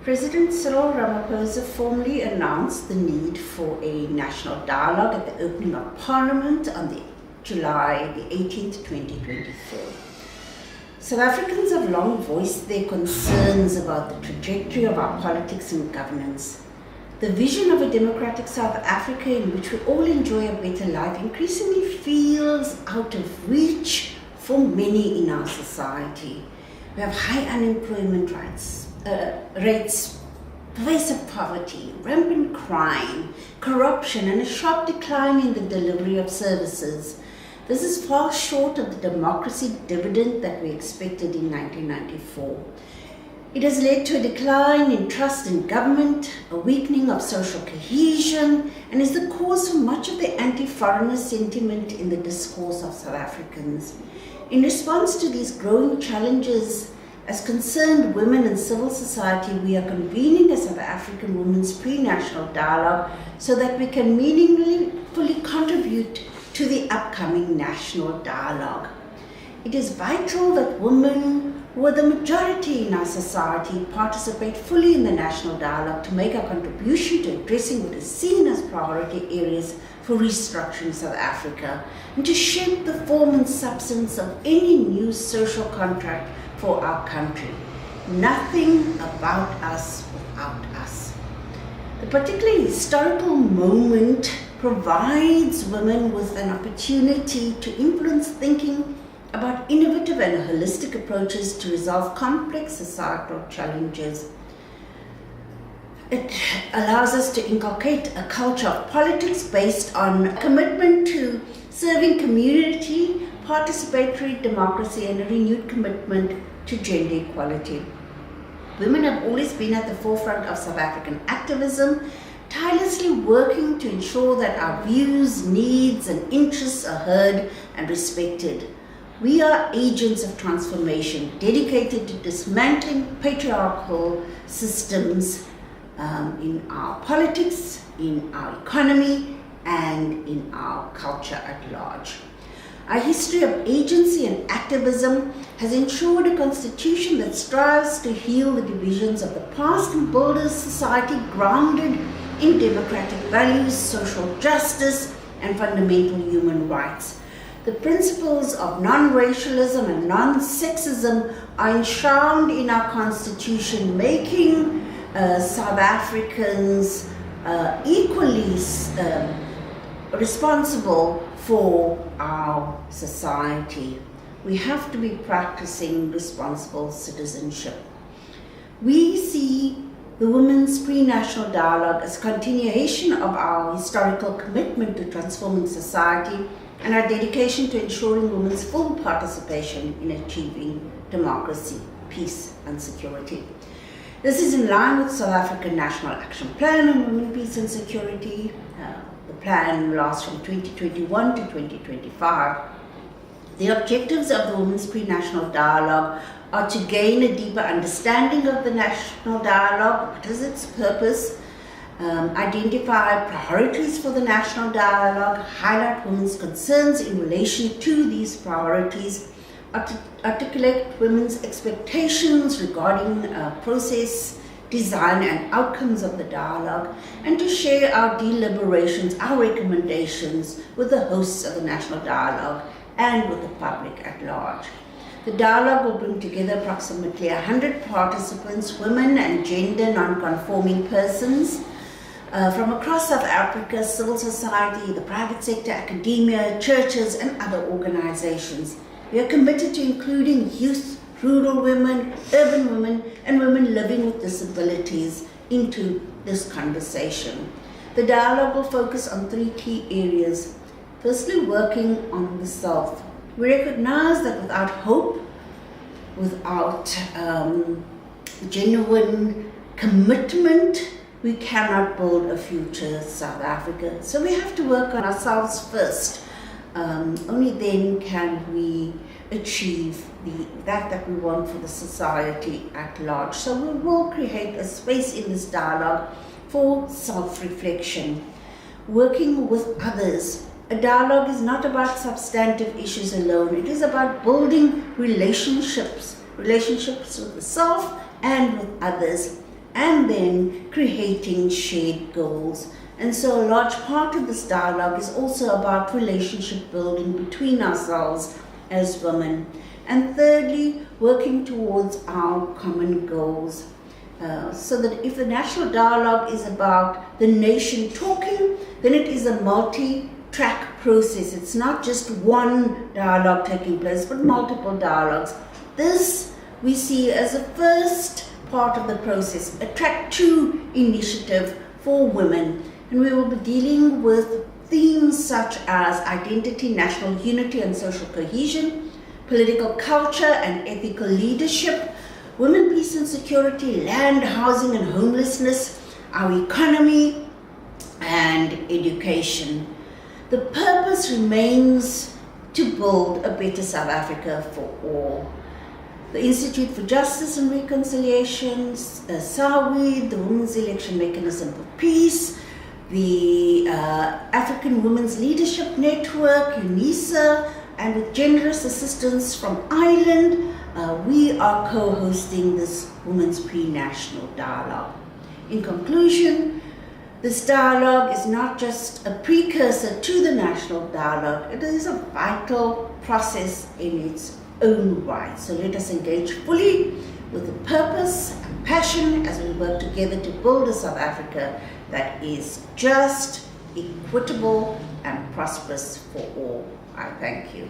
President Cyril Ramaphosa formally announced the need for a national dialogue at the opening of Parliament on July the 18th, 2024. South Africans have long voiced their concerns about the trajectory of our politics and governance. The vision of a democratic South Africa in which we all enjoy a better life increasingly feels out of reach for many in our society. We have high unemployment rates, pervasive poverty, rampant crime, corruption, and a sharp decline in the delivery of services. This is far short of the democracy dividend that we expected in 1994. It has led to a decline in trust in government, a weakening of social cohesion, and is the cause for much of the anti-foreigner sentiment in the discourse of South Africans. In response to these growing challenges, as concerned women and civil society, we are convening a South African Women's Pre-National Dialogue so that we can meaningfully contribute to the upcoming national dialogue. It is vital that women, who are the majority in our society, participate fully in the national dialogue to make a contribution to addressing what is seen as priority areas for restructuring South Africa and to shape the form and substance of any new social contract for our country. Nothing about us without us. The particularly historical moment provides women with an opportunity to influence thinking about innovative and holistic approaches to resolve complex societal challenges. It allows us to inculcate a culture of politics based on commitment to serving community, participatory democracy, and a renewed commitment to gender equality. Women have always been at the forefront of South African activism, tirelessly working to ensure that our views, needs, and interests are heard and respected. We are agents of transformation dedicated to dismantling patriarchal systems in our politics, in our economy, and in our culture at large. Our history of agency and activism has ensured a constitution that strives to heal the divisions of the past and build a society grounded in democratic values, social justice, and fundamental human rights. The principles of non-racialism and non-sexism are enshrined in our constitution, making South Africans equally responsible for our society. We have to be practicing responsible citizenship. We see the Women's Pre-National Dialogue as a continuation of our historical commitment to transforming society and our dedication to ensuring women's full participation in achieving democracy, peace, and security. This is in line with South African National Action Plan on Women, Peace and Security. The plan lasts from 2021 to 2025. The objectives of the Women's Pre-National Dialogue are to gain a deeper understanding of the national dialogue, what is its purpose, identify priorities for the national dialogue, highlight women's concerns in relation to these priorities, articulate women's expectations regarding process, design, and outcomes of the dialogue, and to share our deliberations, our recommendations with the hosts of the national dialogue and with the public at large. The dialogue will bring together approximately 100 participants, women and gender non-conforming persons, from across South Africa, civil society, the private sector, academia, churches, and other organizations. We are committed to including youth, rural women, urban women, and women living with disabilities into this conversation. The dialogue will focus on 3 key areas. Firstly, working on the self. We recognize that without hope, without genuine commitment, we cannot build a future South Africa. So we have to work on ourselves first. Only then can we achieve that we want for the society at large. So we will create a space in this dialogue for self-reflection, working with others. A dialogue is not about substantive issues alone. It is about building relationships with the self and with others. and then creating shared goals. And so a large part of this dialogue is also about relationship building between ourselves as women. And thirdly, working towards our common goals. So that if the national dialogue is about the nation talking, then it is a multi-track process. It's not just one dialogue taking place, but multiple dialogues. This we see as a first part of the process, a track 2 initiative for women. And we will be dealing with themes such as identity, national unity and social cohesion, political culture and ethical leadership, women, peace and security, land, housing and homelessness, our economy and education. The purpose remains to build a better South Africa for all. The Institute for Justice and Reconciliation, SAWI, the Women's Election Mechanism for Peace, the African Women's Leadership Network, UNISA, and with generous assistance from Ireland, we are co-hosting this Women's Pre-National Dialogue. In conclusion, this dialogue is not just a precursor to the national dialogue, it is a vital process in its own right. So let us engage fully with the purpose and passion as we work together to build a South Africa that is just, equitable and prosperous for all. I thank you.